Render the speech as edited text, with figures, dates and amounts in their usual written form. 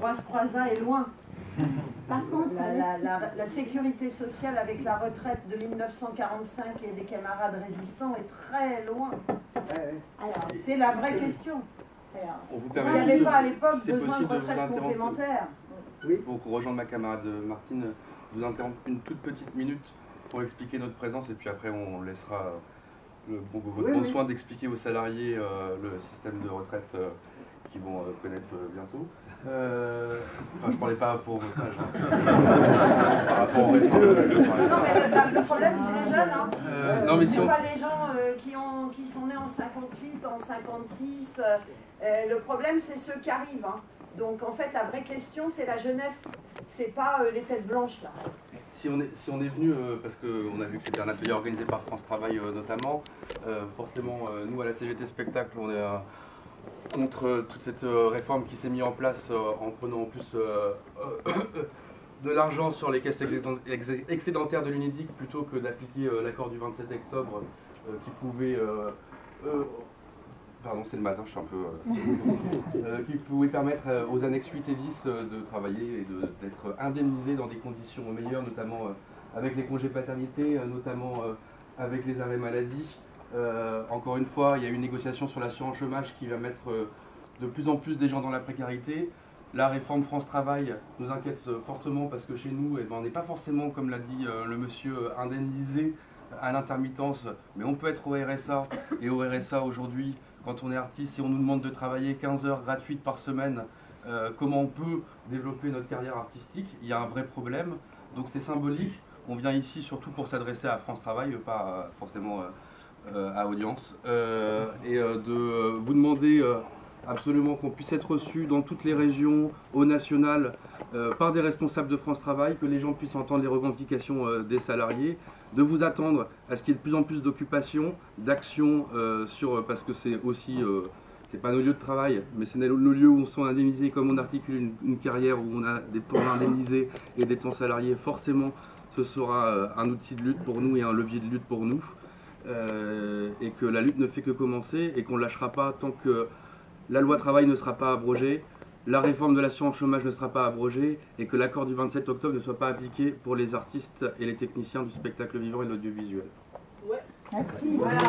Croisin est loin. Par contre, La sécurité sociale avec la retraite de 1945 et des camarades résistants est très loin. C'est la vraie question. Il n'y avait pas à l'époque besoin de retraite complémentaire. Oui. Pour rejoindre ma camarade Martine, vous interrompre une toute petite minute pour expliquer notre présence et puis après on laissera votre bon soin d'expliquer aux salariés le système de retraite qu'ils vont connaître bientôt. Enfin, je parlais pas pour votre âge. Par rapport au récent. Non, mais le problème, c'est les jeunes. Hein. Non, mais si on... pas les gens qui sont nés en 58, en 56. Le problème, c'est ceux qui arrivent. Hein. Donc, en fait, la vraie question, c'est la jeunesse. C'est pas les têtes blanches, là. Si on est venu, parce qu'on a vu que c'était un atelier organisé par France Travail notamment, forcément, nous, à la CGT Spectacle, on est contre toute cette réforme qui s'est mise en place en prenant en plus de l'argent sur les caisses excédentaires de l'UNEDIC plutôt que d'appliquer l'accord du 27 octobre qui pouvait... pardon, c'est le matin, je suis un peu... qui pouvait permettre aux annexes 8 et 10 de travailler et d'être indemnisés dans des conditions meilleures, notamment avec les congés paternité, notamment avec les arrêts maladie. Encore une fois, il y a une négociation sur l'assurance chômage qui va mettre de plus en plus des gens dans la précarité. La réforme France Travail nous inquiète fortement parce que chez nous, on n'est pas forcément, comme l'a dit le monsieur, indemnisé à l'intermittence, mais on peut être au RSA. Et au RSA aujourd'hui, quand on est artiste, si on nous demande de travailler 15 heures gratuites par semaine, comment on peut développer notre carrière artistique? Il y a un vrai problème. Donc c'est symbolique. On vient ici surtout pour s'adresser à France Travail, pas forcément à audience. Et de vous demander absolument qu'on puisse être reçu dans toutes les régions, au national, par des responsables de France Travail, que les gens puissent entendre les revendications des salariés, de vous attendre à ce qu'il y ait de plus en plus d'occupations, d'actions parce que c'est aussi, c'est pas nos lieux de travail, mais c'est nos lieux où on sont indemnisés, comme on articule une carrière où on a des temps indemnisés et des temps salariés, forcément ce sera un outil de lutte pour nous et un levier de lutte pour nous, et que la lutte ne fait que commencer et qu'on ne lâchera pas tant que la loi travail ne sera pas abrogée, la réforme de l'assurance chômage ne sera pas abrogée et que l'accord du 27 octobre ne soit pas appliqué pour les artistes et les techniciens du spectacle vivant et de l'audiovisuel. Ouais. Merci. Voilà.